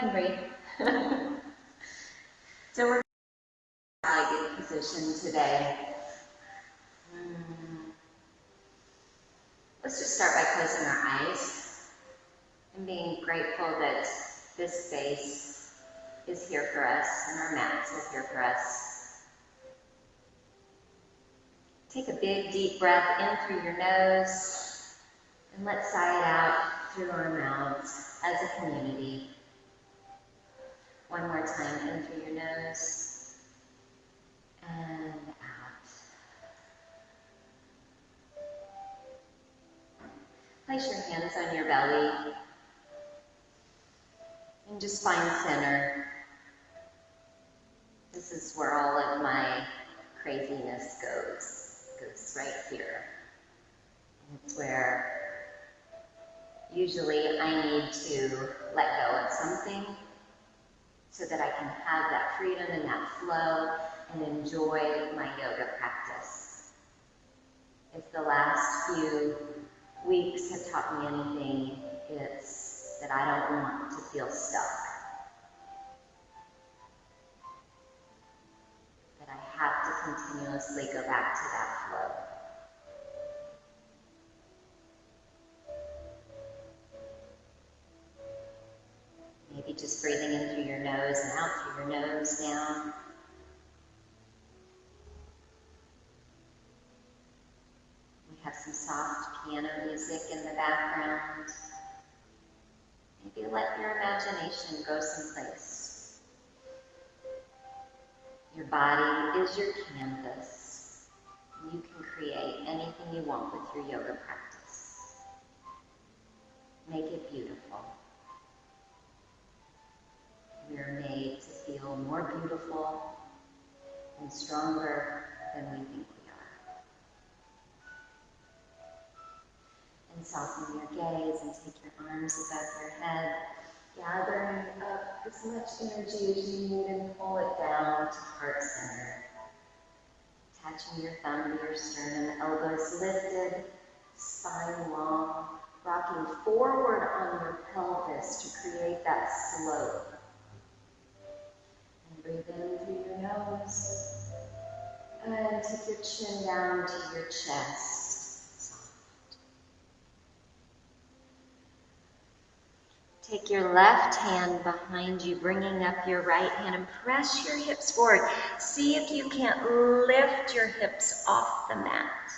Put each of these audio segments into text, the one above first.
and breathe. So we're in a good position today. Let's just start by closing our eyes and being grateful that this space is here for us and our mats are here for us. Take a big, deep breath in through your nose and let's sigh it out through our mouths as a community. One more time, in through your nose and out. Place your hands on your belly and just find center. This is where all of my craziness goes right here. It's where usually I need to let go of something so that I can have that freedom and that flow and enjoy my yoga practice. If the last few weeks have taught me anything, it's that I don't want to feel stuck. That I have to continuously go back to that flow. Maybe just breathing in through your nose and out through your nose now. We have some soft piano music in the background. Maybe let your imagination go someplace. Your body is your canvas. You can create anything you want with your yoga practice. Make it beautiful. We are made to feel more beautiful and stronger than we think we are. And soften your gaze and take your arms above your head, gathering up as much energy as you need and pull it down to heart center. Attaching your thumb to your sternum, elbows lifted, spine long, rocking forward on your pelvis to create that slope. Breathe in through your nose and take your chin down to your chest. Soft. Take your left hand behind you, bringing up your right hand and press your hips forward. See if you can't lift your hips off the mat.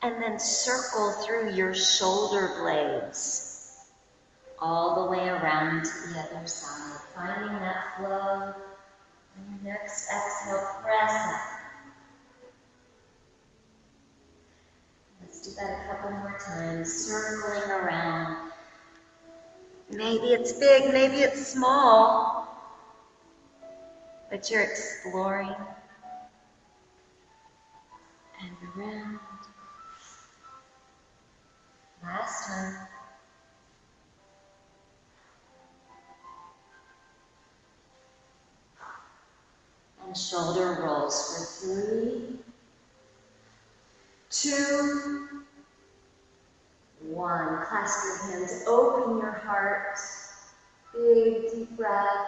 And then circle through your shoulder blades all the way around to the other side, finding that flow. On your next exhale, press up. Let's do that a couple more times, circling around. Maybe it's big, maybe it's small, but you're exploring. And around. Last time. And shoulder rolls for 3, 2, 1. Clasp your hands, open your heart. Big, deep breath.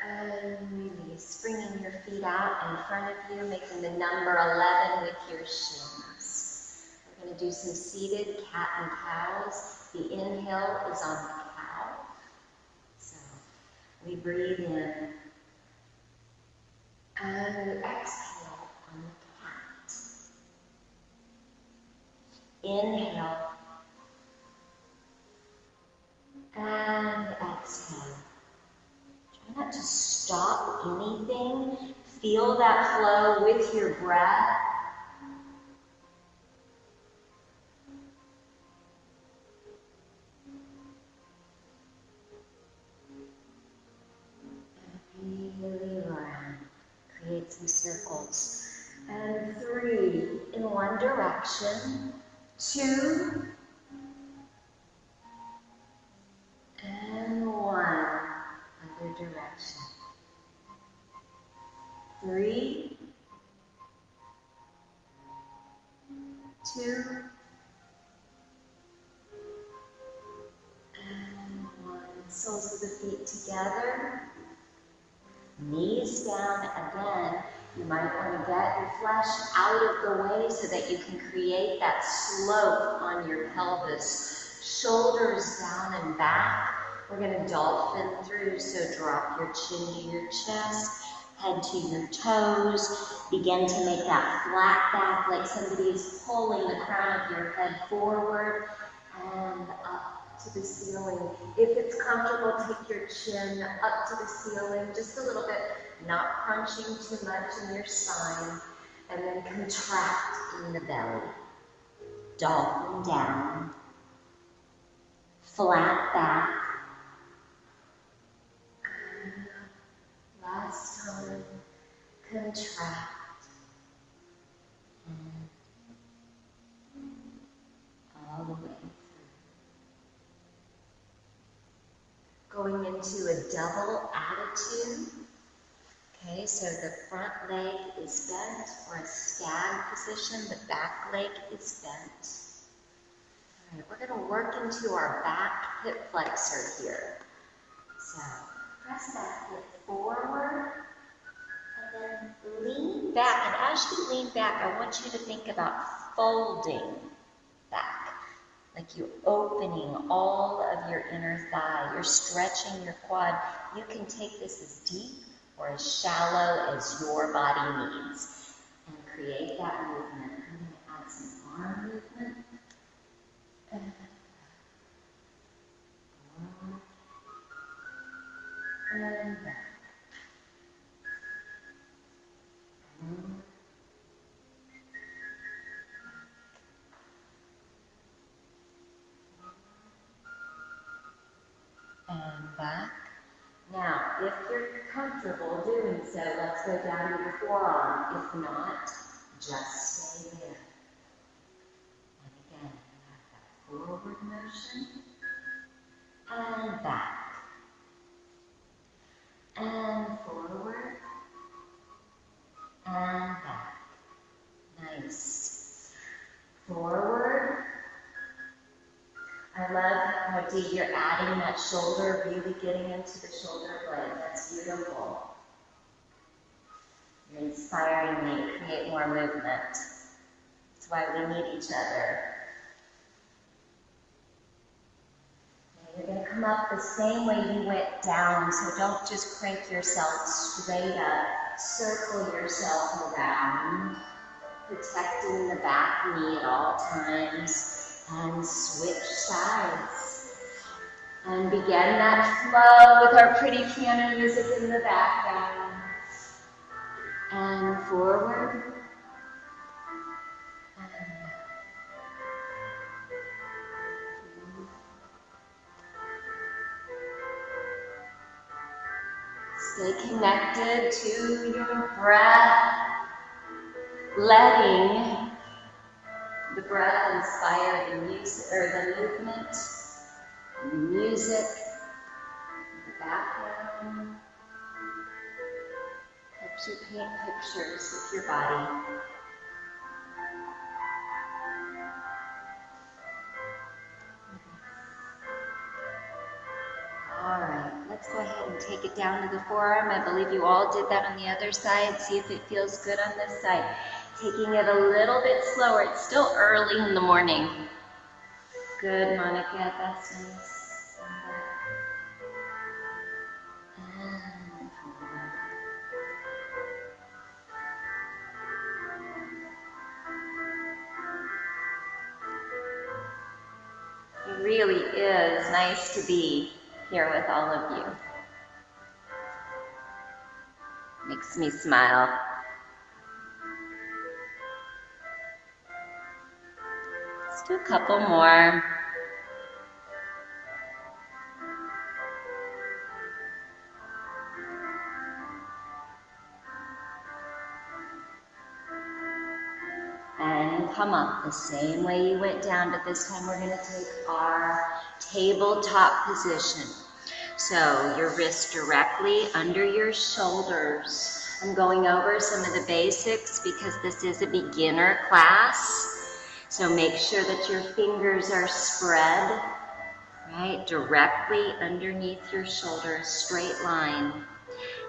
And release, bringing your feet out in front of you, making the number 11 with your shins. We're going to do some seated cat and cows. The inhale is on the cow. So we breathe in and exhale on the cat. Inhale and exhale. Try not to stop anything. Feel that flow with your breath. And really around. Create some circles. And 3 in one direction. 2 and 1 other direction. 3, 2, soles of the feet together. Knees down again. You might want to get your flesh out of the way so that you can create that slope on your pelvis. Shoulders down and back. We're going to dolphin through, so drop your chin to your chest, head to your toes. Begin to make that flat back like somebody is pulling the crown of your head forward and up to the ceiling. If it's comfortable, take your chin up to the ceiling just a little bit, not crunching too much in your spine, and then contract in the belly. Dolphin down, flat back. Last time, contract, and all the way through. Going into a double attitude. Okay, so the front leg is bent, or a stag position, the back leg is bent. All right, we're going to work into our back hip flexor here. So, press that hip forward, and then lean back. And as you lean back, I want you to think about folding back, like you're opening all of your inner thigh. You're stretching your quad. You can take this as deep or as shallow as your body needs, and create that movement. I'm going to add some arm movement. And back. And back. Now, if you're comfortable doing so, let's go down to your forearm. If not, just stay there. And again, have that forward motion. And back. And forward. And back. Nice. Forward. I love how deep you're adding that shoulder, really getting into the shoulder blade. That's beautiful. You're inspiring me to create more movement. That's why we need each other. Now you're going to come up the same way you went down, so don't just crank yourself straight up. Circle yourself around, protecting the back knee at all times. And switch sides. And begin that flow with our pretty piano music in the background. And forward. Stay connected to your breath, letting the breath inspire the music, or the movement, and the music, the background. Helps you paint pictures with your body. All right, let's go ahead and take it down to the forearm. I believe you all did that on the other side. See if it feels good on this side. Taking it a little bit slower. It's still early in the morning. Good, Monica. That's nice. And forward. It really is nice to be here with all of you. Makes me smile. Let's do a couple more. And come up the same way you went down, but this time we're going to take our tabletop position. So your wrists directly under your shoulders. I'm going over some of the basics because this is a beginner class. So make sure that your fingers are spread right? Directly underneath your shoulders, straight line.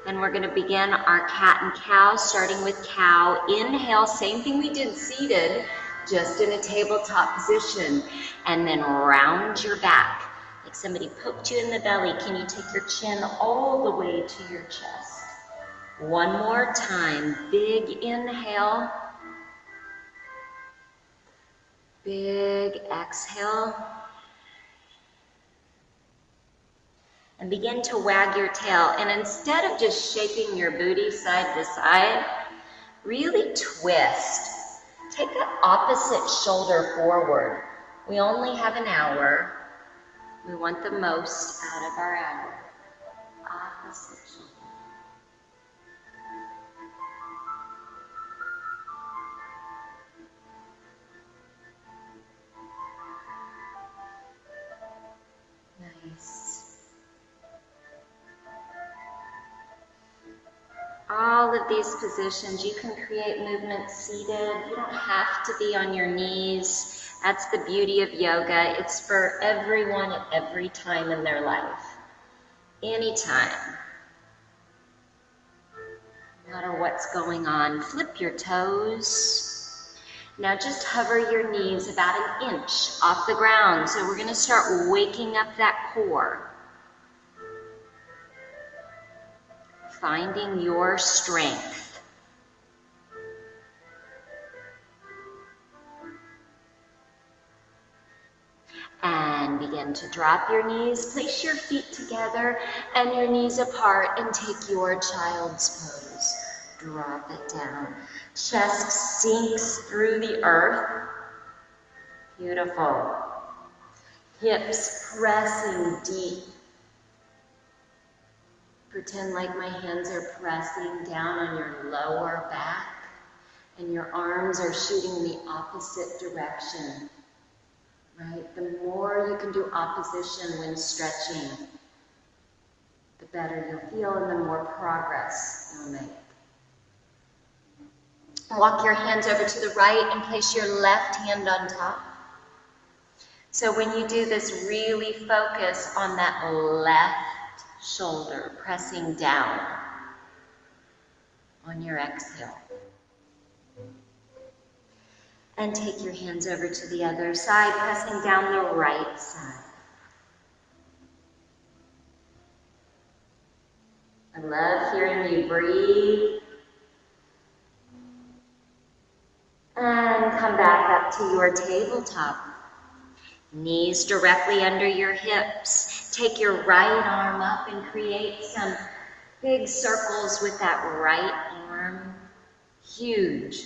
Then we're going to begin our cat and cow, starting with cow. Inhale, same thing we did seated, just in a tabletop position. And then round your back. Like somebody poked you in the belly. Can you take your chin all the way to your chest? One more time. Big inhale. Big exhale. And begin to wag your tail. And instead of just shaking your booty side to side, really twist. Take that opposite shoulder forward. We only have an hour. We want the most out of our hour. Opposite shoulder. Nice. All of these positions, you can create movement seated. You don't have to be on your knees. That's the beauty of yoga. It's for everyone at every time in their life. Anytime. No matter what's going on. Flip your toes. Now just hover your knees about an inch off the ground. So we're going to start waking up that core. Finding your strength. And begin to drop your knees. Place your feet together and your knees apart and take your child's pose. Drop it down. Chest sinks through the earth. Beautiful. Hips pressing deep. Pretend like my hands are pressing down on your lower back and your arms are shooting the opposite direction, right? The more you can do opposition when stretching, the better you'll feel and the more progress you'll make. Walk your hands over to the right and place your left hand on top. So when you do this, really focus on that left shoulder, pressing down on your exhale. And take your hands over to the other side, pressing down the right side. I love hearing you breathe. And come back up to your tabletop. Knees directly under your hips. Take your right arm up and create some big circles with that right arm. Huge.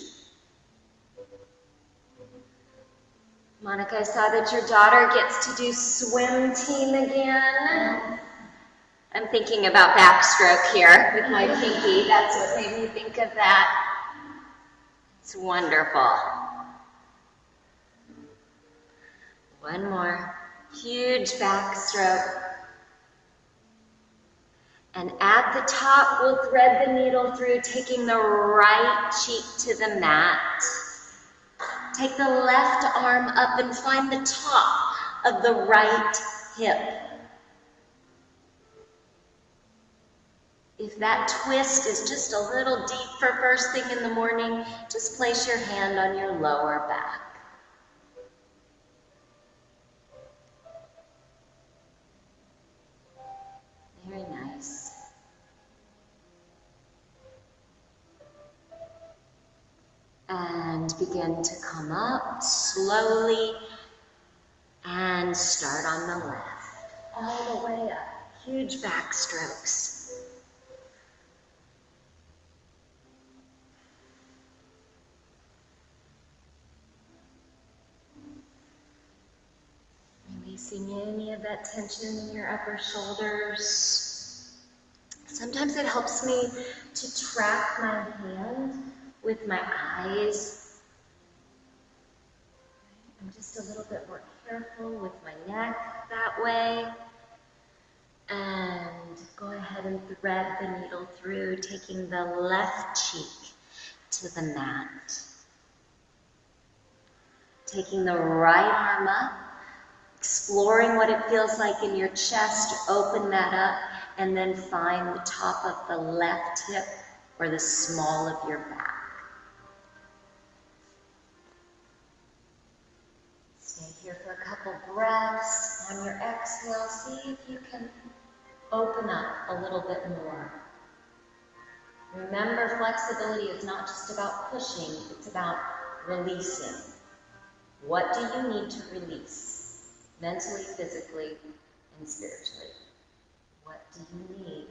Monica, I saw that your daughter gets to do swim team again. I'm thinking about backstroke here with my pinky. That's what made me think of that. It's wonderful. One more. Huge backstroke. And at the top, we'll thread the needle through, taking the right cheek to the mat. Take the left arm up and find the top of the right hip. If that twist is just a little deep for first thing in the morning, just place your hand on your lower back. Very nice. And begin to come up slowly and start on the left. All the way up. Huge back strokes. Releasing any of that tension in your upper shoulders. Sometimes it helps me to track my hand with my eyes. I'm just a little bit more careful with my neck that way. And go ahead and thread the needle through, taking the left cheek to the mat. Taking the right arm up, exploring what it feels like in your chest. Open that up, and then find the top of the left hip or the small of your back. Stay here for a couple breaths. On your exhale, see if you can open up a little bit more. Remember, flexibility is not just about pushing, it's about releasing. What do you need to release? Mentally, physically, and spiritually. What do you need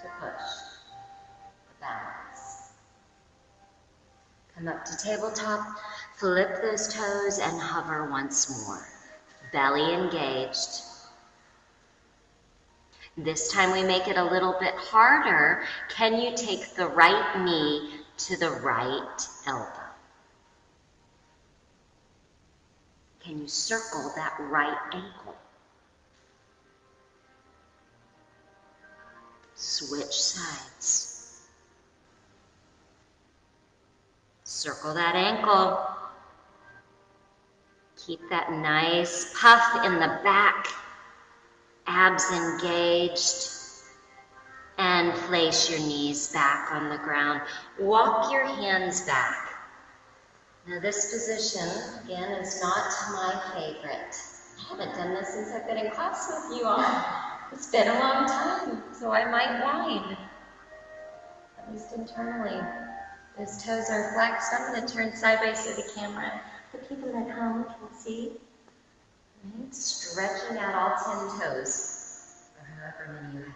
to push the balance? Come up to tabletop, flip those toes, and hover once more. Belly engaged. This time we make it a little bit harder. Can you take the right knee to the right elbow? Can you circle that right ankle? Switch sides. Circle that ankle. Keep that nice puff in the back. Abs engaged, and place your knees back on the ground. Walk your hands back. Now this position, again, is not my favorite. I haven't done this since I've been in class with you all. It's been a long time, so I might whine, at least internally. Those toes are flexed. I'm going to turn sideways so the camera, the people at home can see. Right? Stretching out all 10 toes, or however many you have.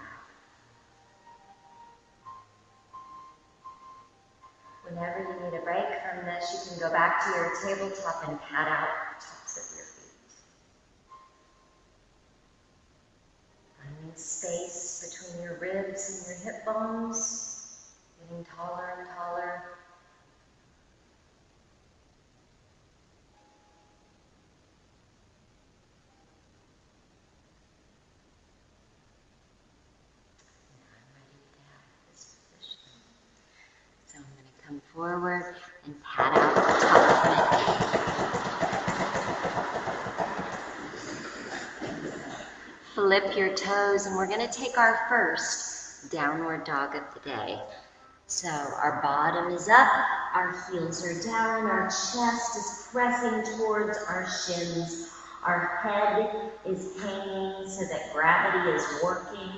Whenever you need a break from this, you can go back to your tabletop and pat out the tops of your feet. Finding space between your ribs and your hip bones, getting taller and taller. Come forward and pat out the top of it. Flip your toes, and we're going to take our first downward dog of the day. So our bottom is up, our heels are down, our chest is pressing towards our shins, our head is hanging so that gravity is working,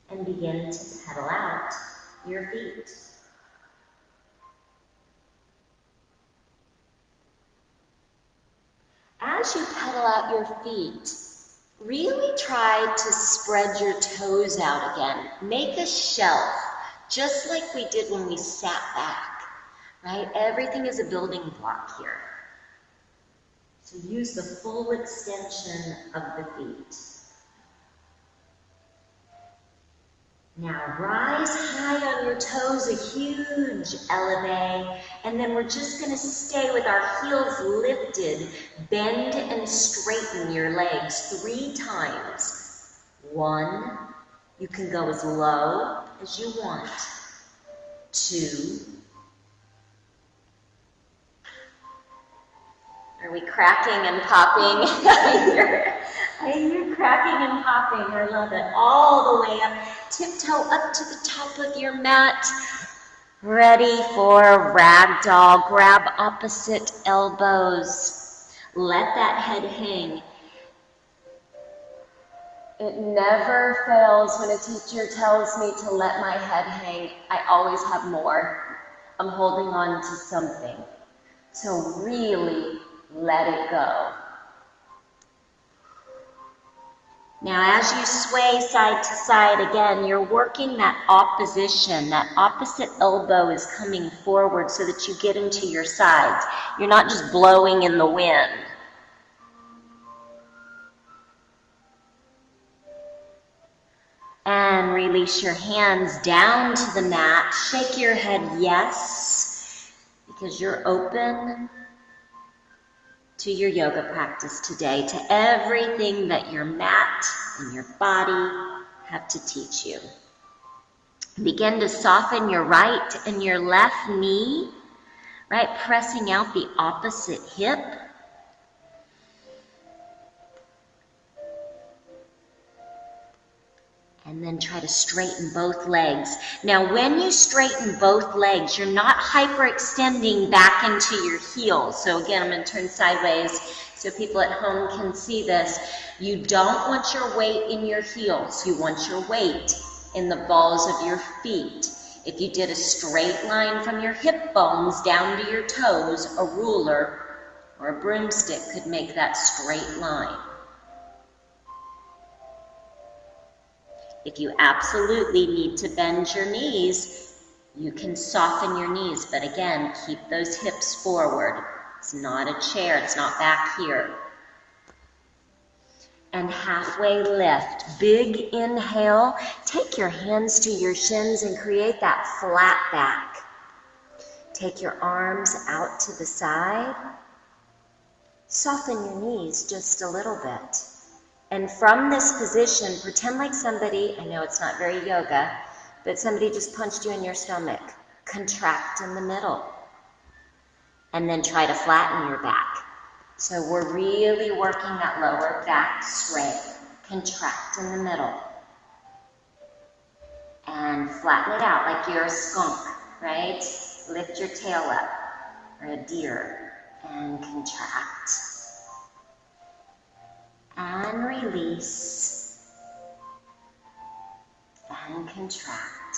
and begin to pedal out your feet. As you pedal out your feet, really try to spread your toes out again. Make a shelf, just like we did when we sat back, right? Everything is a building block here. So use the full extension of the feet. Now rise high on your toes, a huge elevate, and then we're just going to stay with our heels lifted. Bend and straighten your legs 3 times. 1, you can go as low as you want. 2. Are we cracking and popping? You're cracking and popping. I love it. All the way up. Tiptoe up to the top of your mat. Ready for ragdoll. Grab opposite elbows. Let that head hang. It never fails when a teacher tells me to let my head hang. I always have more. I'm holding on to something. So really let it go. Now, as you sway side to side again, you're working that opposition. That opposite elbow is coming forward so that you get into your sides. You're not just blowing in the wind. And release your hands down to the mat. Shake your head yes, because you're open to your yoga practice today, to everything that your mat and your body have to teach you. Begin to soften your right and your left knee, right? Pressing out the opposite hip. And then try to straighten both legs. Now, when you straighten both legs, you're not hyperextending back into your heels. So again, I'm going to turn sideways so people at home can see this. You don't want your weight in your heels. You want your weight in the balls of your feet. If you did a straight line from your hip bones down to your toes, a ruler or a broomstick could make that straight line. If you absolutely need to bend your knees, you can soften your knees, but again, keep those hips forward. It's not a chair, it's not back here. And halfway lift. Big inhale. Take your hands to your shins and create that flat back. Take your arms out to the side. Soften your knees just a little bit. And from this position, pretend like somebody, I know it's not very yoga, but somebody just punched you in your stomach. Contract in the middle. And then try to flatten your back. So we're really working that lower back straight. Contract in the middle. And flatten it out like you're a skunk, right? Lift your tail up, or a deer, and contract. And release. And contract.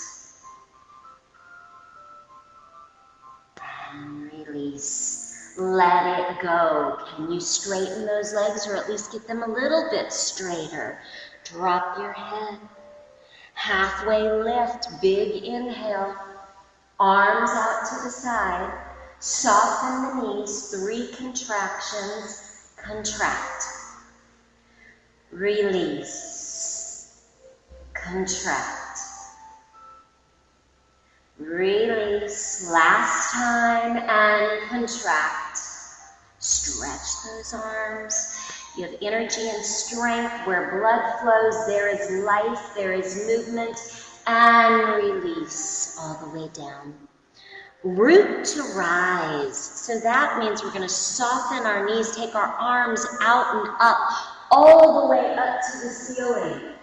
And release. Let it go. Can you straighten those legs or at least get them a little bit straighter? Drop your head. Halfway lift. Big inhale. Arms out to the side. Soften the knees. 3 contractions. Contract. Release. Contract. Release. Last time and contract. Stretch those arms. You have energy and strength. Where blood flows, there is life, there is movement. And release all the way down. Root to rise. So that means we're going to soften our knees, take our arms out and up, all the way up to the ceiling.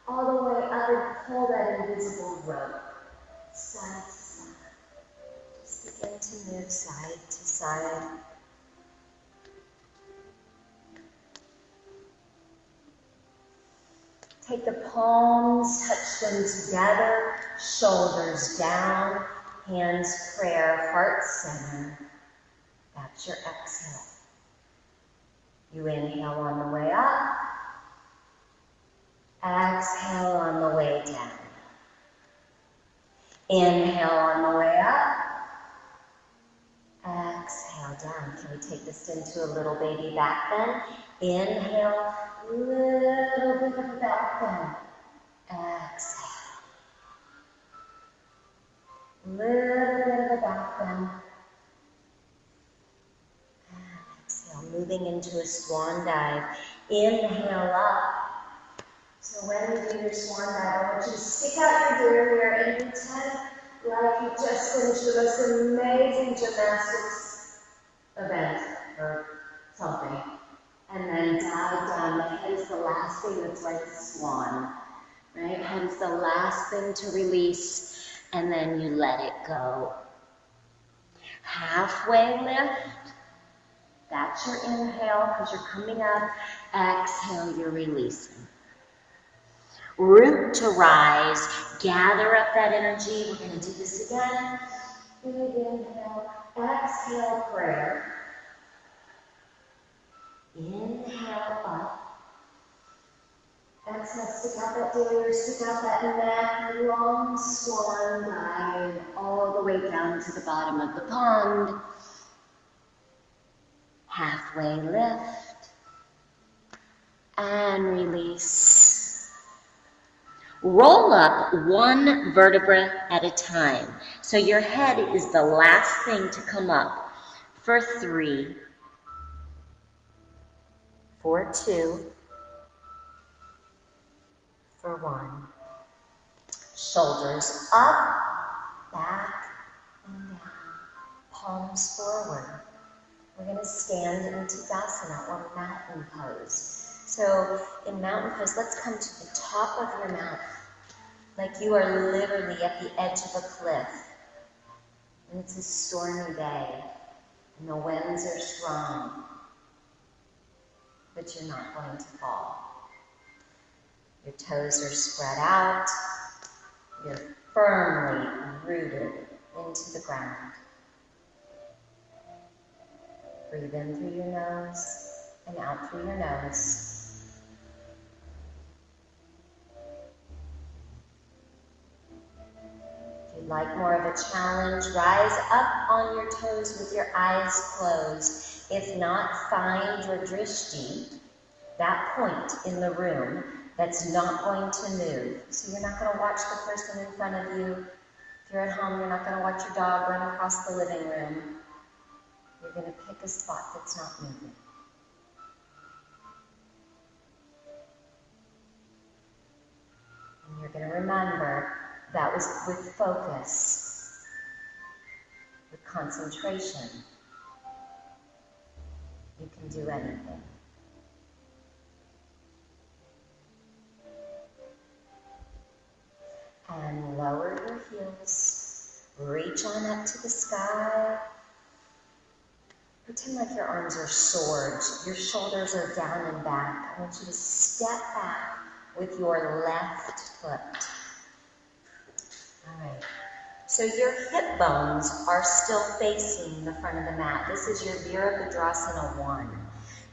All the way up and pull that invisible rope. Side to side. Just begin to move side to side. Take the palms, touch them together, shoulders down, hands prayer, heart center. That's your exhale. You inhale on the way up, exhale on the way down. Inhale on the way up, exhale down. Can we take this into a little baby back bend? Inhale, little bit of a back bend. Exhale. Little bit of a back bend. And exhale, moving into a swan dive. Inhale up. So when you do your swan dive, I want you to stick out your derriere and pretend like you just finished the most amazing gymnastics event or something. And then dive down. The head is the last thing that's like the swan. Right? Head is the last thing to release. And then you let it go. Halfway lift. That's your inhale because you're coming up. Exhale, you're releasing. Root to rise. Gather up that energy. We're going to do this again. Big inhale. Exhale, prayer. Inhale up. Exhale, stick out that derriere, stick out that neck, long swan dive all the way down to the bottom of the pond. Halfway lift. And release. Roll up 1 vertebra at a time. So your head is the last thing to come up. For 3. For 2. For 1. Shoulders up, back, and down. Palms forward. We're going to stand in Tadasana or mountain pose. So in mountain pose, let's come to the top of your mat. like you are literally at the edge of a cliff, and it's a stormy day, and the winds are strong, but you're not going to fall. Your toes are spread out, you're firmly rooted into the ground. Breathe in through your nose and out through your nose. If you'd like more of a challenge, rise up on your toes with your eyes closed. If not, find your drishti, that point in the room that's not going to move. So you're not going to watch the person in front of you. If you're at home, you're not going to watch your dog run across the living room. You're going to pick a spot that's not moving. And you're going to remember that was with focus, with concentration. You can do anything. And lower your heels. Reach on up to the sky. Pretend like your arms are swords. Your shoulders are down and back. I want you to step back with your left foot. All right. So your hip bones are still facing the front of the mat. This is your Virabhadrasana 1.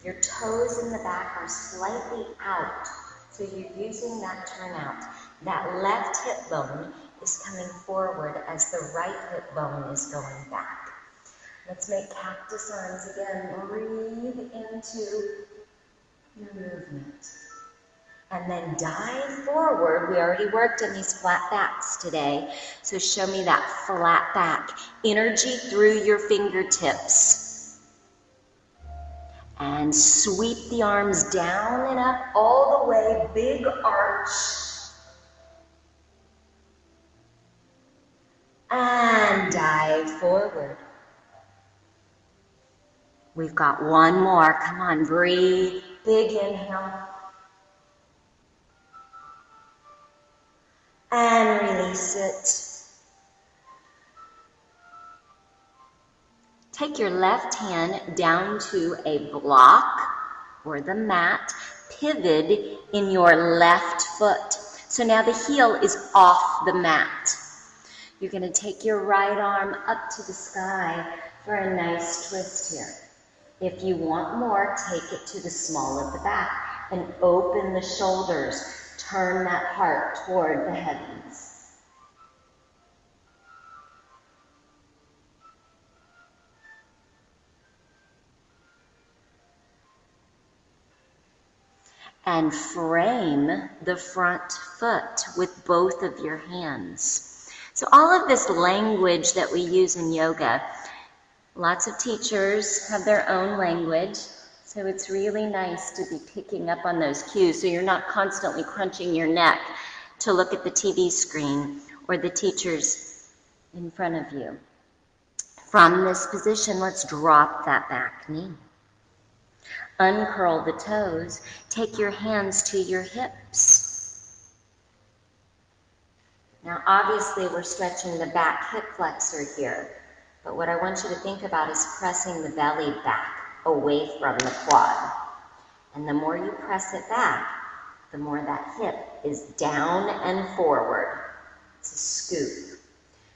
Your toes in the back are slightly out. So you're using that turnout. That left hip bone is coming forward as the right hip bone is going back. Let's make cactus arms again. Breathe into your movement. And then dive forward. We already worked on these flat backs today. So show me that flat back. Energy through your fingertips. And sweep the arms down and up all the way. Big arch. And dive forward. We've got one more. Come on, breathe. Big inhale. And release it. Take your left hand down to a block or the mat. Pivot in your left foot. So now the heel is off the mat. You're going to take your right arm up to the sky for a nice twist here. If you want more, take it to the small of the back and open the shoulders. Turn that heart toward the heavens. And frame the front foot with both of your hands. So all of this language that we use in yoga, lots of teachers have their own language, so it's really nice to be picking up on those cues so you're not constantly crunching your neck to look at the TV screen or the teachers in front of you. From this position, let's drop that back knee. Uncurl the toes. Take your hands to your hips. Now, obviously, we're stretching the back hip flexor here. But what I want you to think about is pressing the belly back away from the quad. And the more you press it back, the more that hip is down and forward. It's a scoop.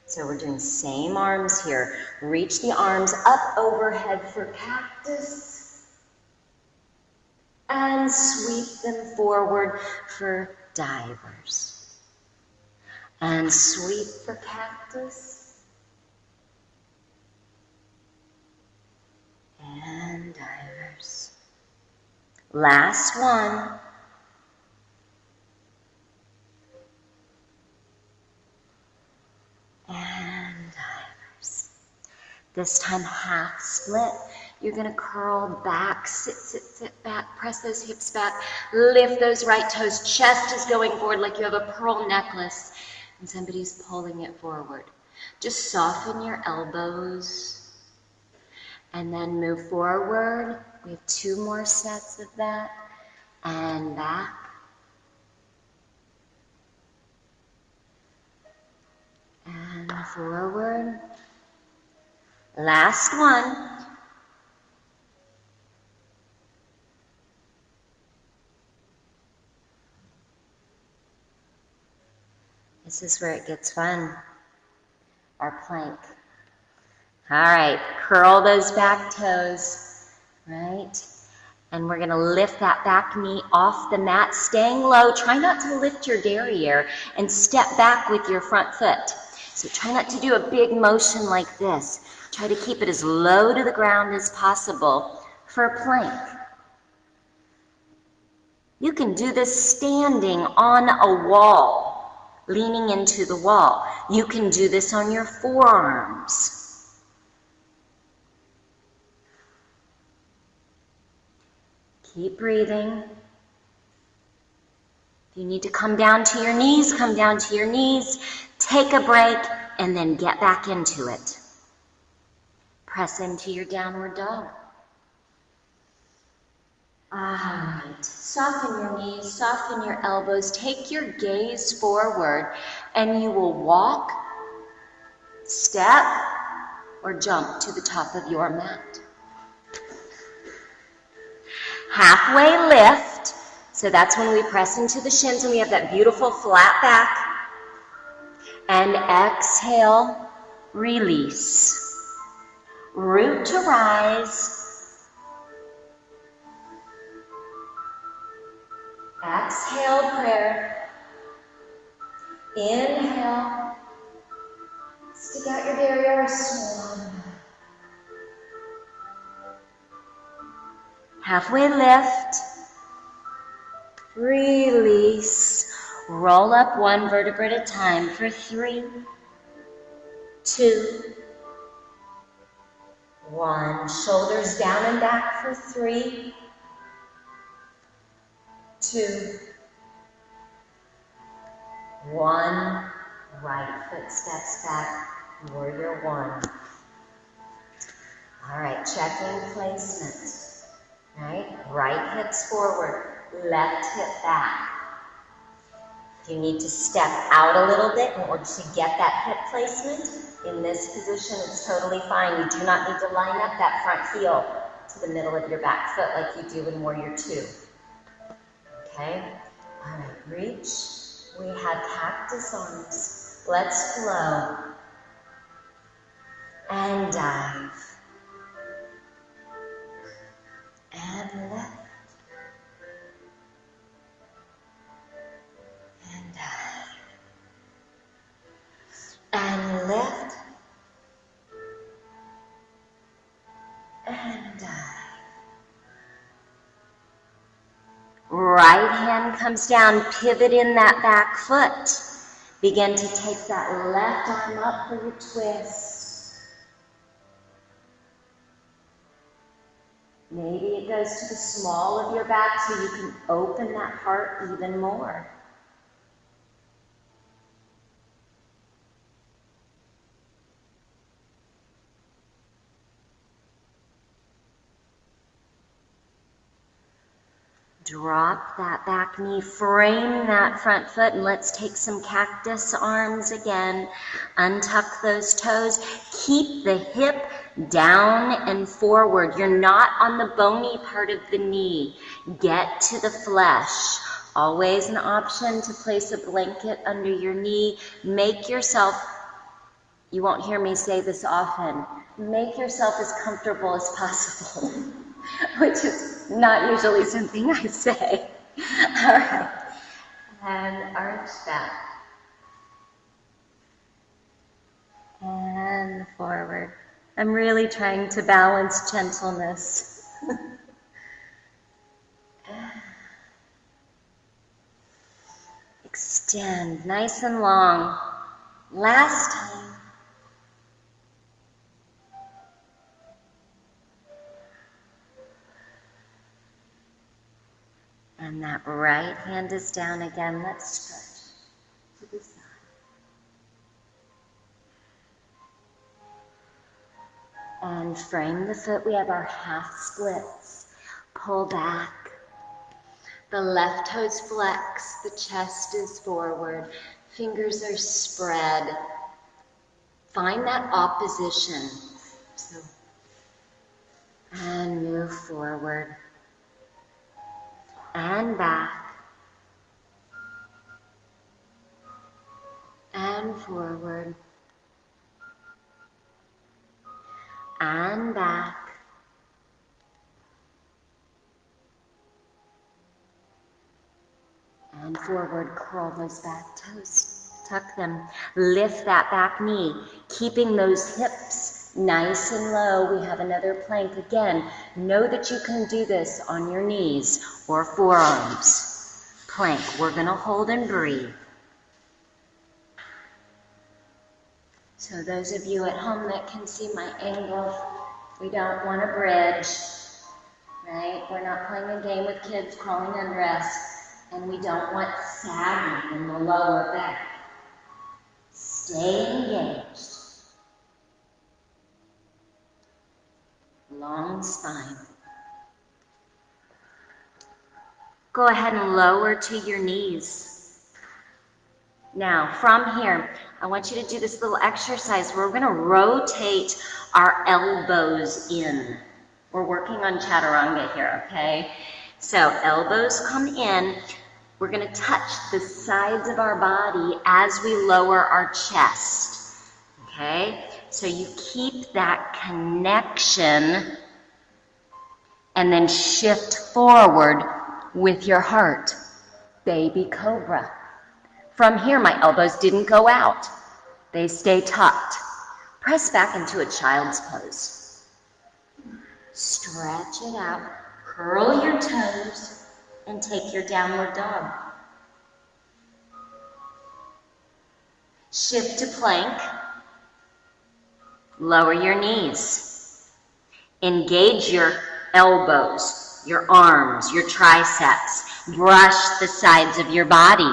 So we're doing same arms here. Reach the arms up overhead for cactus. And sweep them forward for divers. And sweep for cactus. And divers. Last one. And divers. This time half split. You're going to curl back, sit back, press those hips back, lift those right toes. Chest is going forward like you have a pearl necklace and somebody's pulling it forward. Just soften your elbows. And then move forward. We have 2 more sets of that. And back. And forward. Last one. This is where it gets fun. Our plank. All right, curl those back toes, right? And we're gonna lift that back knee off the mat, staying low. Try not to lift your derriere and step back with your front foot. So try not to do a big motion like this. Try to keep it as low to the ground as possible for a plank. You can do this standing on a wall, leaning into the wall. You can do this on your forearms. Keep breathing. If you need to come down to your knees, come down to your knees. Take a break and then get back into it. Press into your downward dog. All right. Soften your knees, soften your elbows. Take your gaze forward and you will walk, step, or jump to the top of your mat. Halfway lift, so that's when we press into the shins and we have that beautiful flat back. And exhale, release. Root to rise. Exhale, prayer. Inhale. Stick out your derriere, swan. Halfway lift, release, roll up one vertebra at a time for 3, 2, 1. Shoulders down and back for 3, 2, 1. Right foot steps back, warrior 1. All right, checking placement. Right hips forward, left hip back. If you need to step out a little bit in order to get that hip placement, in this position it's totally fine. You do not need to line up that front heel to the middle of your back foot like you do in Warrior 2. Okay? All right, reach. We have cactus arms. Let's flow. And dive. And left. And dive. And lift. And dive. Right hand comes down, pivot in that back foot. Begin to take that left arm up for your twist. Maybe it goes to the small of your back so you can open that heart even more. Drop that back knee, frame that front foot, and let's take some cactus arms again. Untuck those toes. Keep the hip down and forward. You're not on the bony part of the knee. Get to the flesh. Always an option to place a blanket under your knee. Make yourself, you won't hear me say this often, make yourself as comfortable as possible. Which is not usually something I say. All right. And arch back. And forward. I'm really trying to balance gentleness. Extend nice and long. Last time. And that right hand is down again. Let's stretch to the side. And frame the foot. We have our half splits. Pull back. The left toes flex. The chest is forward. Fingers are spread. Find that opposition. So, and move forward and back and forward and back and forward. Curl those back toes, tuck them, lift that back knee, keeping those hips nice and low. We have another plank again. Know that you can do this on your knees or forearms. Plank. We're going to hold and breathe. So those of you at home that can see my angle, we don't want to bridge, right? We're not playing a game with kids crawling under us, and we don't want sagging in the lower back. Stay engaged. Long spine. Go ahead and lower to your knees. Now, from here, I want you to do this little exercise where we're going to rotate our elbows in. We're working on chaturanga here, okay? So, elbows come in. We're going to touch the sides of our body as we lower our chest, okay? So you keep that connection and then shift forward with your heart. Baby cobra. From here, my elbows didn't go out. They stay tucked. Press back into a child's pose. Stretch it out. Curl your toes and take your downward dog. Shift to plank. Lower your knees. Engage your elbows, your arms, your triceps. Brush the sides of your body.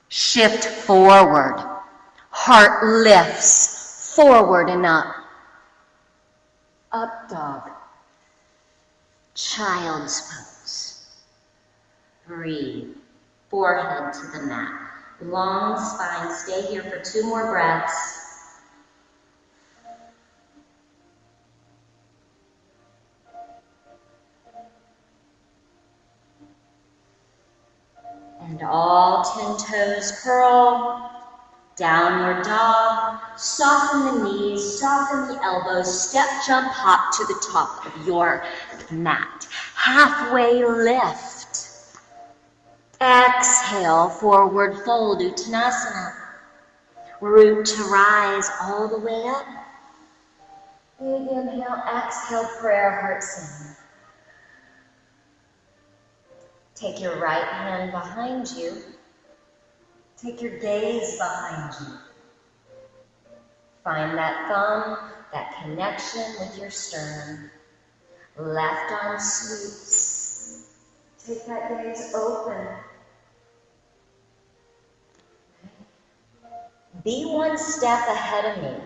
Shift forward. Heart lifts forward and up. Up dog. Child's pose. Breathe. Forehead to the mat. Long spine. Stay here for 2 more breaths. And all 10 toes curl. Downward dog. Soften the knees, soften the elbows. Step, jump, hop to the top of your mat. Halfway lift. Exhale, forward fold, Uttanasana. Root to rise all the way up. Big inhale, exhale, prayer, heart center. Take your right hand behind you. Take your gaze behind you. Find that thumb, that connection with your sternum. Left arm sweeps. Take that gaze open. Be one step ahead of me.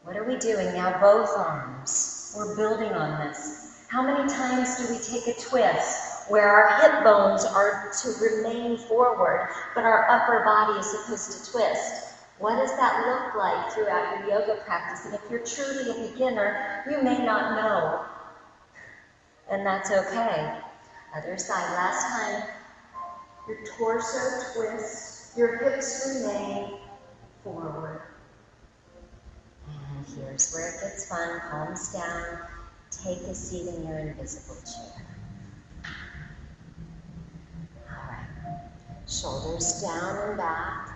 What are we doing now? Both arms. We're building on this. How many times do we take a twist where our hip bones are to remain forward, but our upper body is supposed to twist? What does that look like throughout your yoga practice? And if you're truly a beginner, you may not know. And that's okay. Other side. Last time, your torso twists, your hips remain forward. And here's where it gets fun. Palms down. Take a seat in your invisible chair. All right. Shoulders down and back.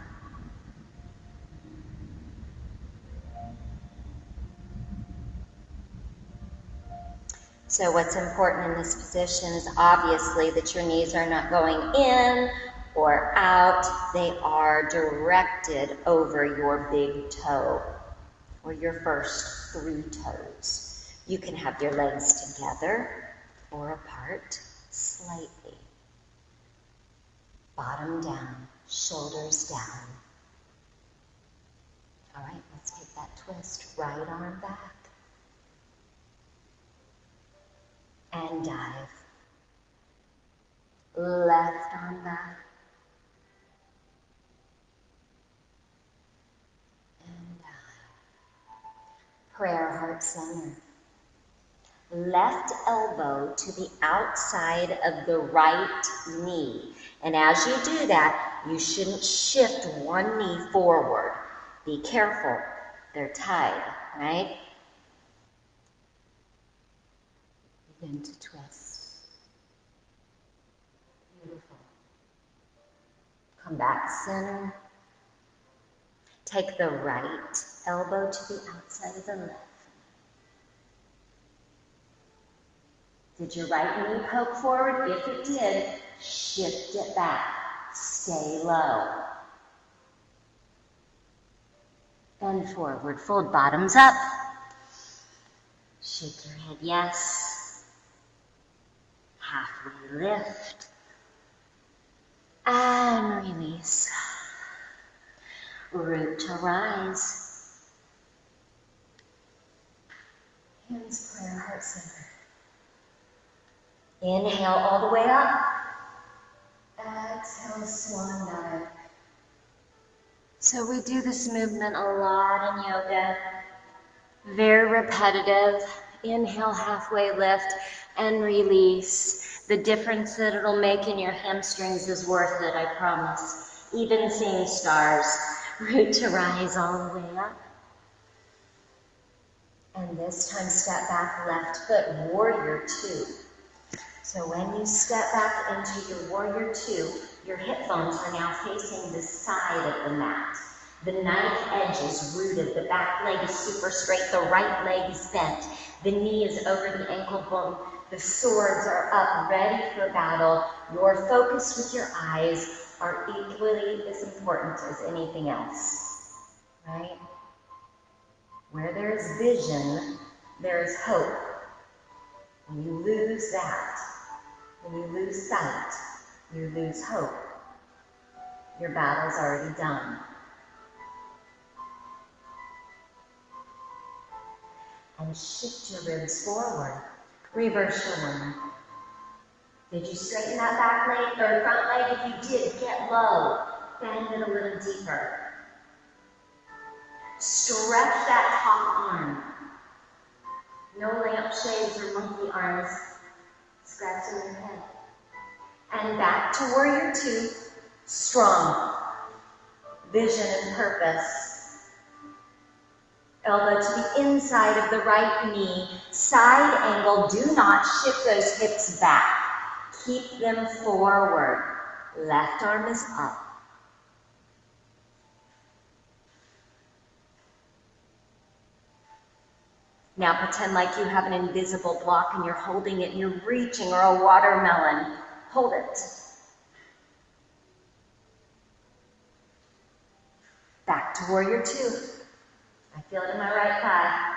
So what's important in this position is obviously that your knees are not going in or out. They are directed over your big toe or your first 3 toes. You can have your legs together or apart slightly. Bottom down, shoulders down. All right, let's take that twist. Right arm back. And dive. Left arm back. heart center. Left elbow to the outside of the right knee. And as you do that, you shouldn't shift one knee forward. Be careful, they're tied, right? Begin to twist. Beautiful. Come back center. Take the right elbow to the outside of the left. Did your right knee poke forward? If it did, shift it back. Stay low. Bend forward, fold bottoms up. Shake your head yes. Halfway lift. And release. Root to rise. Hands, prayer, heart center. Inhale all the way up. Exhale, swan dive. So we do this movement a lot in yoga. Very repetitive. Inhale, halfway lift, and release. The difference that it'll make in your hamstrings is worth it, I promise. Even seeing stars. Root to rise all the way up. And this time step back, left foot, warrior two. So when you step back into your warrior two, your hip bones are now facing the side of the mat. The knife edge is rooted, the back leg is super straight, the right leg is bent, the knee is over the ankle bone, the swords are up, ready for battle. Your focus with your eyes are equally as important as anything else, right? Where there is vision, there is hope. When you lose that, when you lose sight, you lose hope. Your battle's already done. And shift your ribs forward. Reverse your one. Did you straighten that back leg or front leg? If you did, get low. Bend it a little deeper. Stretch that top arm. No lampshades or monkey arms. Scratch in your head. And back to warrior two. Strong. Vision and purpose. Elbow to the inside of the right knee. Side angle. Do not shift those hips back. Keep them forward. Left arm is up. Now pretend like you have an invisible block and you're holding it and you're reaching, or a watermelon. Hold it. Back to warrior two. I feel it in my right thigh.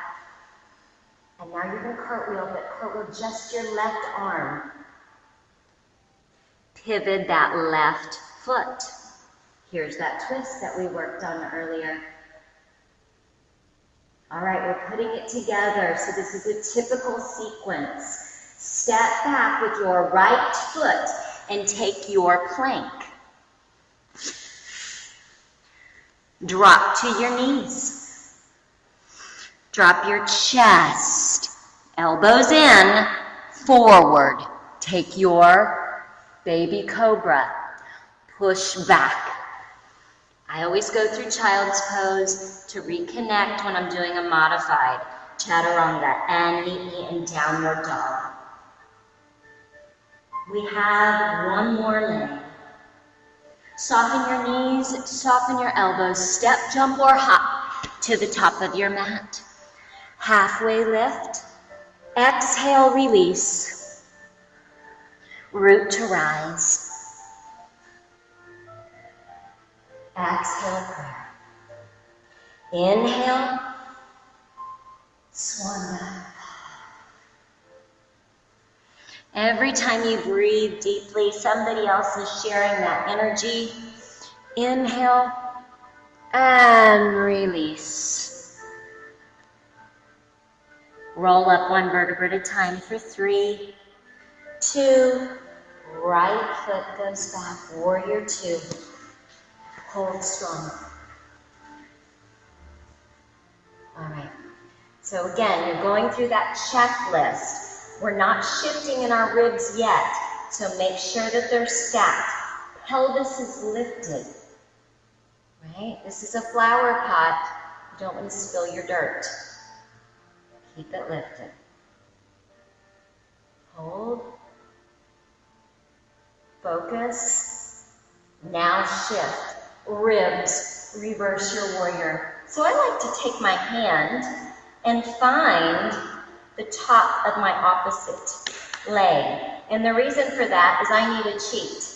And now you're going to cartwheel, but cartwheel just your left arm. Pivot that left foot. Here's that twist that we worked on earlier. All right, we're putting it together. So this is a typical sequence. Step back with your right foot and take your plank. Drop to your knees. Drop your chest. Elbows in, forward. Take your baby cobra. Push back. I always go through child's pose to reconnect when I'm doing a modified chaturanga, and meet me in downward dog. We have one more leg. Soften your knees, soften your elbows, step, jump, or hop to the top of your mat. Halfway lift, exhale, release. Root to rise. Exhale, prayer. Inhale, swan dive. Every time you breathe deeply, somebody else is sharing that energy. Inhale and release. Roll up one vertebra at a time for 3, 2, right foot goes back, warrior two. Hold strong. All right. So again, you're going through that checklist. We're not shifting in our ribs yet, so make sure that they're stacked. Pelvis is lifted, right? This is a flower pot. You don't want to spill your dirt. Keep it lifted. Hold. Focus. Now shift. Ribs. Reverse your warrior. So I like to take my hand and find the top of my opposite leg. And the reason for that is I need a cheat.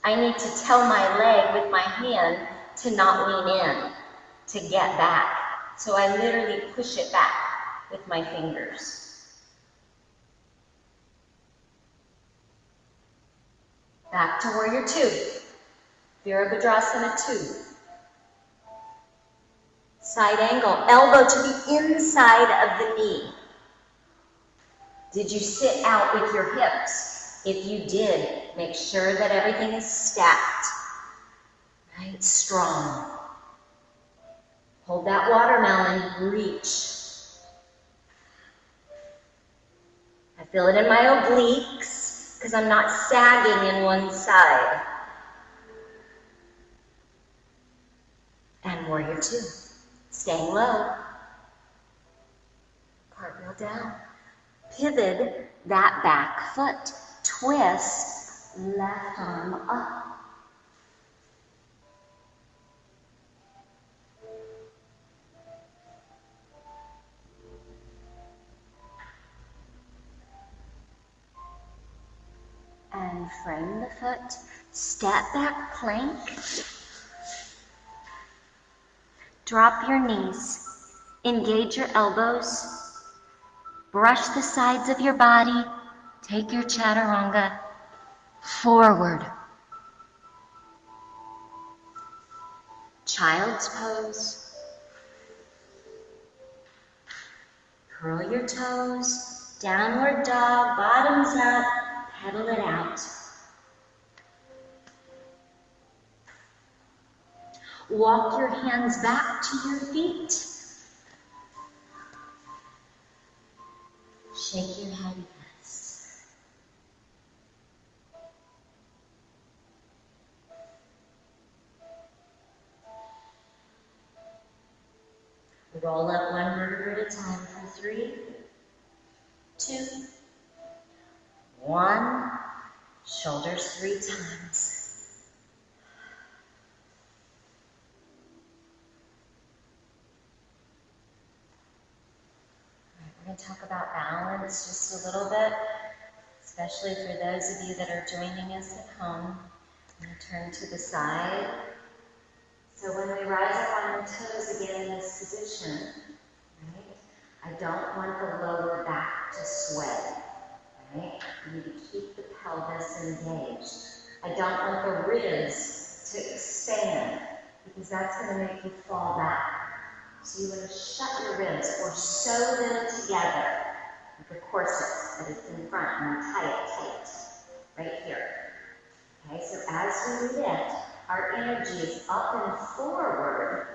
I need to tell my leg with my hand to not lean in, to get back. So I literally push it back with my fingers. Back to warrior two. Virabhadrasana 2. Side angle, elbow to the inside of the knee. Did you sit out with your hips? If you did, make sure that everything is stacked, right? Strong. Hold that watermelon, reach. I feel it in my obliques because I'm not sagging in one side. And warrior two. Staying low. Cartwheel down. Pivot that back foot. Twist, left arm up. And frame the foot. Step back plank. Drop your knees, engage your elbows, brush the sides of your body, take your chaturanga forward. Child's pose. Curl your toes, downward dog, bottoms up, pedal it out. Walk your hands back to your feet. Shake your head, yes. Roll up one vertebra at a time for 3, 2, 1. Shoulders 3 times. We're going to talk about balance just a little bit, especially for those of you that are joining us at home. I'm going to turn to the side. So when we rise up on our toes again in this position, right, I don't want the lower back to sway. Right? You need to keep the pelvis engaged. I don't want the ribs to expand because that's going to make you fall back. So you want to shut your ribs or sew them together with the corset that is in front and tie it tight right here. Okay, so as we lift, our energy is up and forward,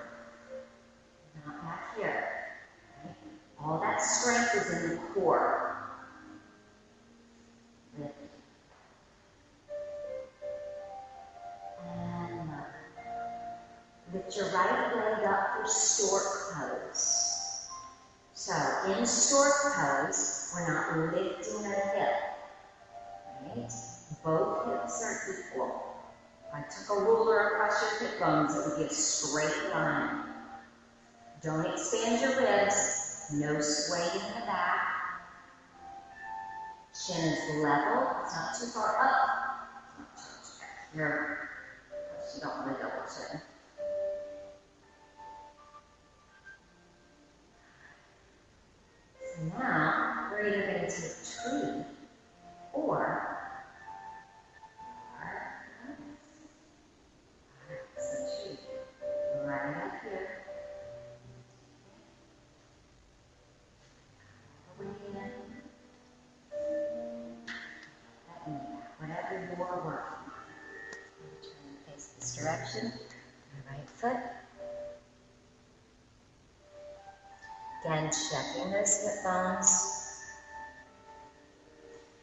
not back here. Okay? All that strength is in the core. Lift. And up. Lift your right leg up for stork pose. So in stork pose, we're not lifting the hip. Right? Both hips are equal. If I took a ruler across your hip bones, it would be a straight line. Don't expand your ribs. No sway in the back. Chin is level. It's not too far up. Here, you don't want to double chin. So now, we're either going to take tree or right up here. Whatever you're working on. Turn and face this direction. Your right foot. Again, checking those hip bones.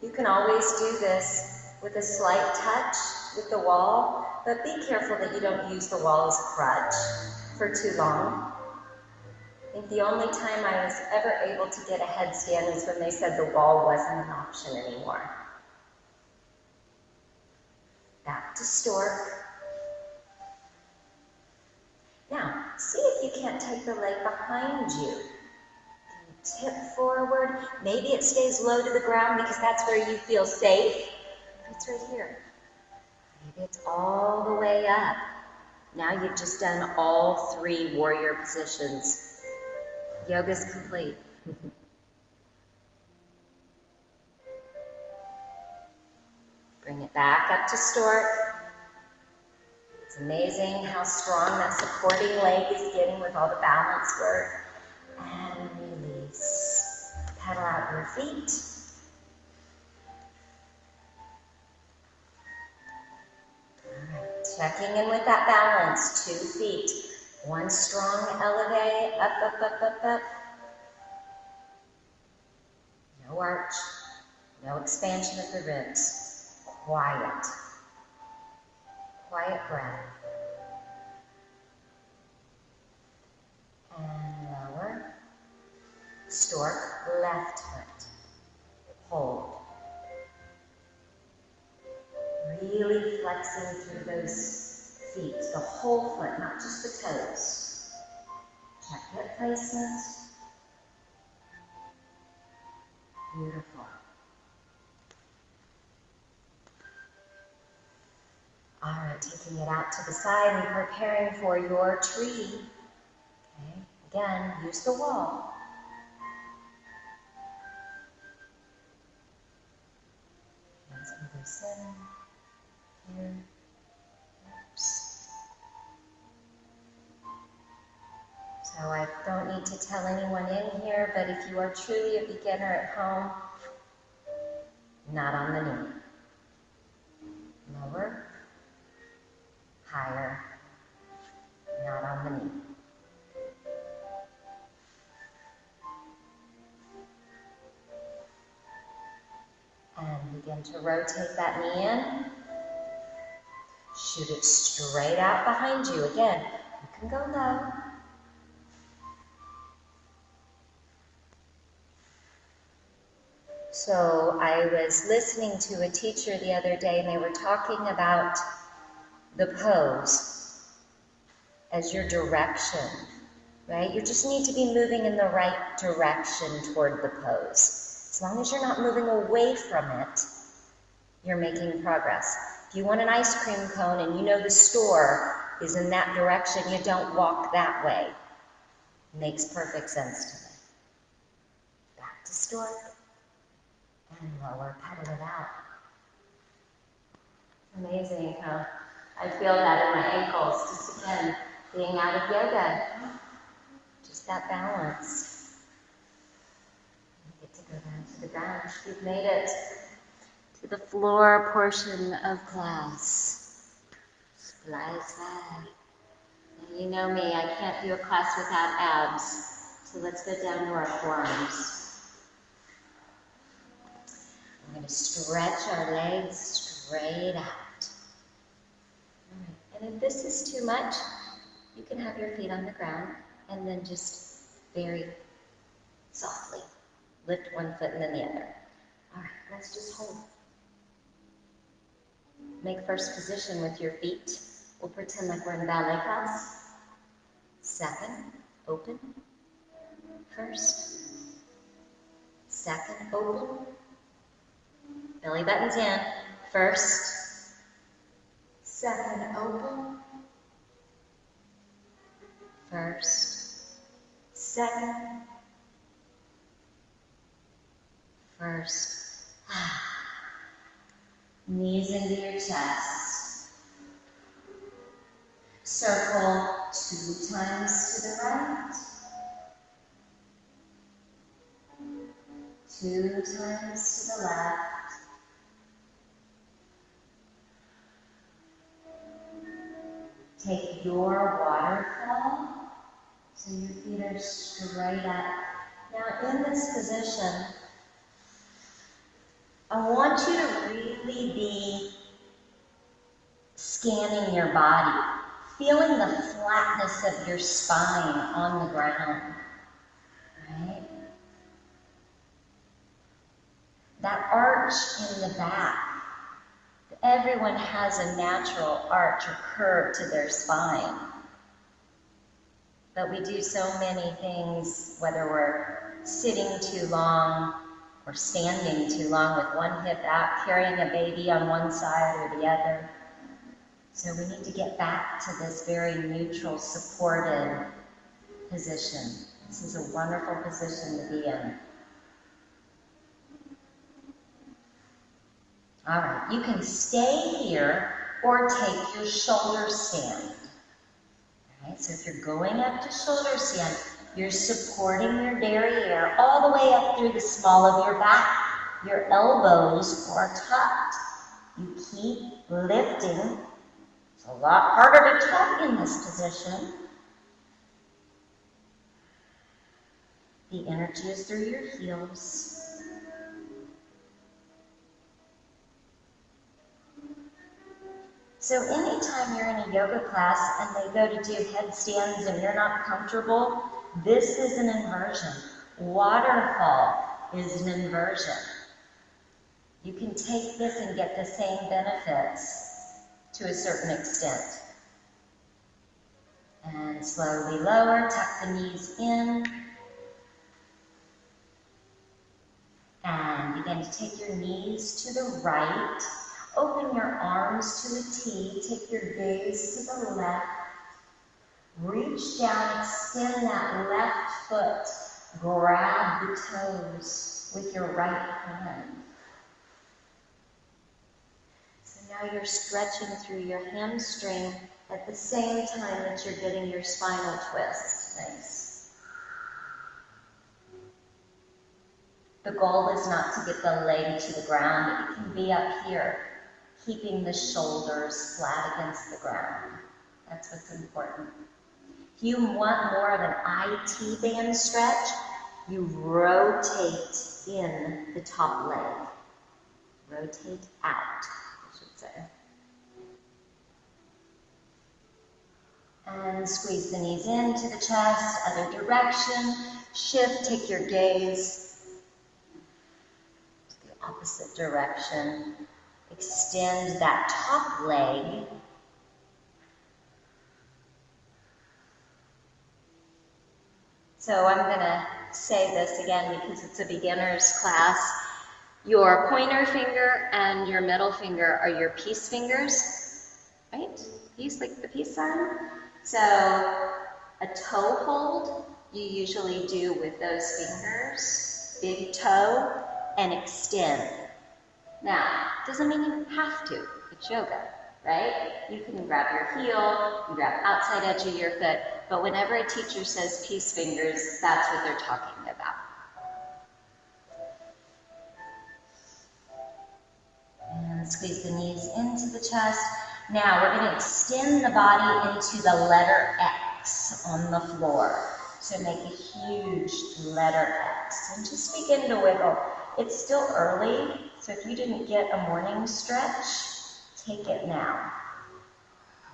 You can always do this with a slight touch with the wall, but be careful that you don't use the wall as a crutch for too long. I think the only time I was ever able to get a headstand was when they said the wall wasn't an option anymore. Back to stork. Now, see if you can't take the leg behind you. Tip forward. Maybe it stays low to the ground because that's where you feel safe. Maybe it's right here. Maybe it's all the way up. Now you've just done all 3 warrior positions. Yoga's complete. Bring it back up to stork. It's amazing how strong that supporting leg is getting with all the balance work. And release. Pedal out your feet. All right, checking in with that balance. 2 feet. 1 strong elevate, up, up, up, up, up. No arch. No expansion of the ribs. Quiet. Quiet breath. And lower. Stork, left foot. Hold. Really flexing through those feet, the whole foot, not just the toes. Check hip placement. Beautiful. All right, taking it out to the side and preparing for your tree. Okay, again, use the wall. Hands either center, here, oops. So I don't need to tell anyone in here, but if you are truly a beginner at home, not on the knee. Lower. Higher, not on the knee. And begin to rotate that knee in. Shoot it straight out behind you. Again, you can go low. So I was listening to a teacher the other day, and they were talking about the pose as your direction, right? You just need to be moving in the right direction toward the pose. As long as you're not moving away from it, you're making progress. If you want an ice cream cone and you know the store is in that direction, you don't walk that way. Makes perfect sense to me. Back to stork and lower, pedal it out. Amazing how I feel that in my ankles, just again, being out of yoga. Just that balance. You get to go down to the ground. You've made it to the floor portion of class. Splice that. And you know me, I can't do a class without abs. So let's go down to our forearms. I'm going to stretch our legs straight out. And if this is too much, you can have your feet on the ground and then just very softly lift one foot and then the other. All right, let's just hold. Make first position with your feet. We'll pretend like we're in the ballet class. Second, open. First. Second, open. Belly buttons in. First. Second, open. First. Second. First. Knees into your chest. Circle 2 times to the right. 2 times to the left. Take your waterfall, so your feet are straight up in this position, I want you to really be scanning your body, feeling the flatness of your spine on the ground, right? That arch in the back. Everyone has a natural arch or curve to their spine. But we do so many things, whether we're sitting too long or standing too long with one hip out, carrying a baby on one side or the other. So we need to get back to this very neutral, supported position. This is a wonderful position to be in. All right, you can stay here or take your shoulder stand. All right, so if you're going up to shoulder stand, you're supporting your derriere all the way up through the small of your back. Your elbows are tucked. You keep lifting. It's a lot harder to tuck in this position. The energy is through your heels. So anytime you're in a yoga class and they go to do headstands and you're not comfortable, this is an inversion. Waterfall is an inversion. You can take this and get the same benefits to a certain extent. And slowly lower, tuck the knees in. And begin to take your knees to the right. Open your arms to a T. Take your gaze to the left. Reach down, extend that left foot. Grab the toes with your right hand. So now you're stretching through your hamstring at the same time that you're getting your spinal twist. Nice. The goal is not to get the leg to the ground. It can be up here, keeping the shoulders flat against the ground. That's what's important. If you want more of an IT band stretch, you rotate in the top leg. Rotate out, I should say. And squeeze the knees into the chest, other direction. Shift, take your gaze to the opposite direction. Extend that top leg. So I'm going to say this again because it's a beginner's class. Your pointer finger and your middle finger are your peace fingers, right? Peace, like the peace sign. So a toe hold you usually do with those fingers, big toe, and extend. Now, doesn't mean you have to. It's yoga, right? You can grab your heel, you grab outside edge of your foot, but whenever a teacher says peace fingers, that's what they're talking about. And squeeze the knees into the chest. Now we're going to extend the body into the letter X on the floor. So make a huge letter X and just begin to wiggle. It's still early, so if you didn't get a morning stretch, take it now.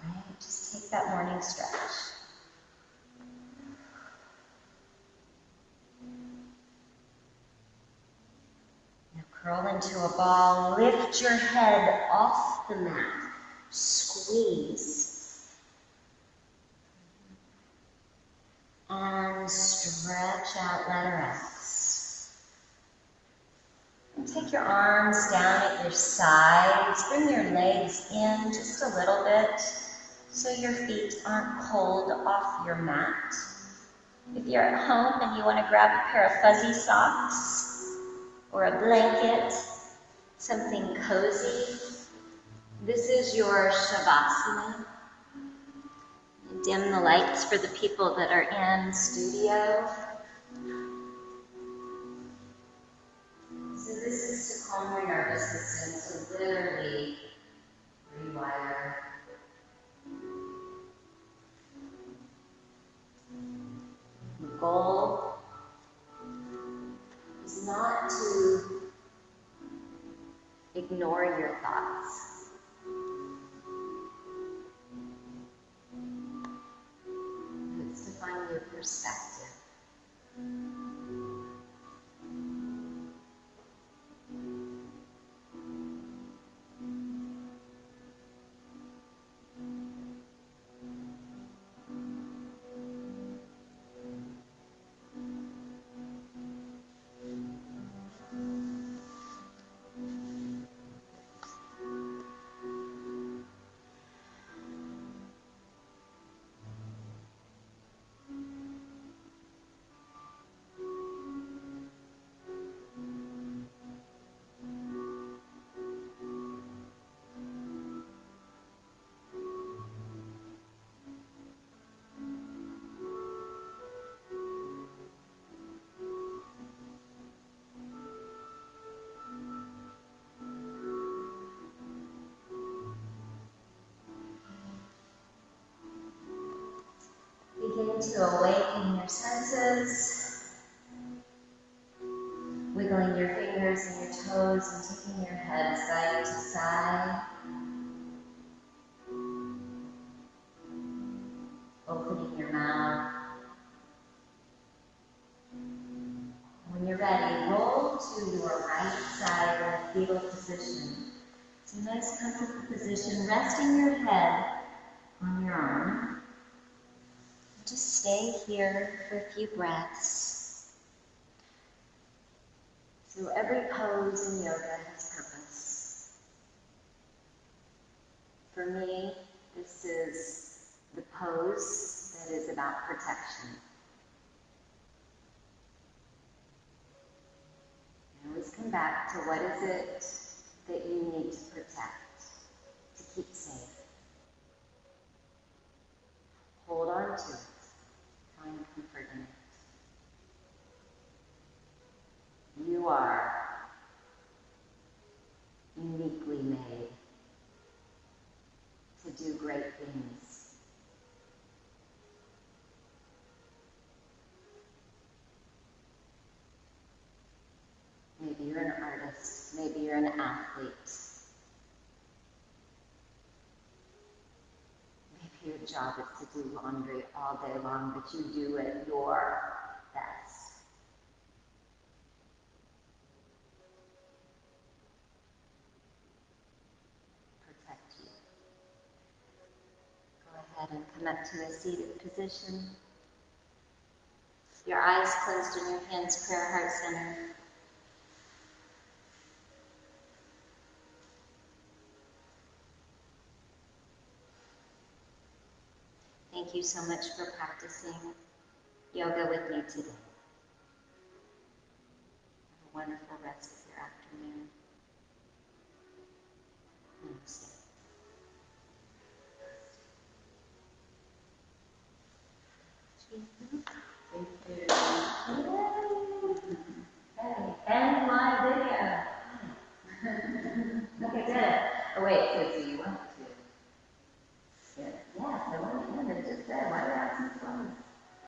All right, just take that morning stretch. Now curl into a ball, lift your head off the mat. Squeeze and stretch out letter X. And take your arms down at your sides. Bring your legs in just a little bit so your feet aren't pulled off your mat. If you're at home and you want to grab a pair of fuzzy socks or a blanket, something cozy, this is your Shavasana. Dim the lights for the people that are in studio. So this is to calm your nervous system, so literally rewire. The goal ignore your thoughts. It's to find your perspective. Begin to awaken your senses, wiggling your fingers and your toes and taking your head side to side, opening your mouth. When you're ready, roll to your right side in fetal position. It's a nice comfortable position, resting your head on your arm. Just stay here for a few breaths. So every pose in yoga has purpose. For me, this is the pose that is about protection. And always come back to what is it that you need to protect, to keep safe. Hold on to it. Find comfort in it. You are uniquely made to do great things. Maybe you're an artist. Maybe you're an athlete. Maybe your job is to do laundry all day long, but you do it your best. Protect you. Go ahead and come up to a seated position. Your eyes closed and your hands prayer heart center. Thank you so much for practicing yoga with me today. Have a wonderful rest of your afternoon. Namaste. Thank you.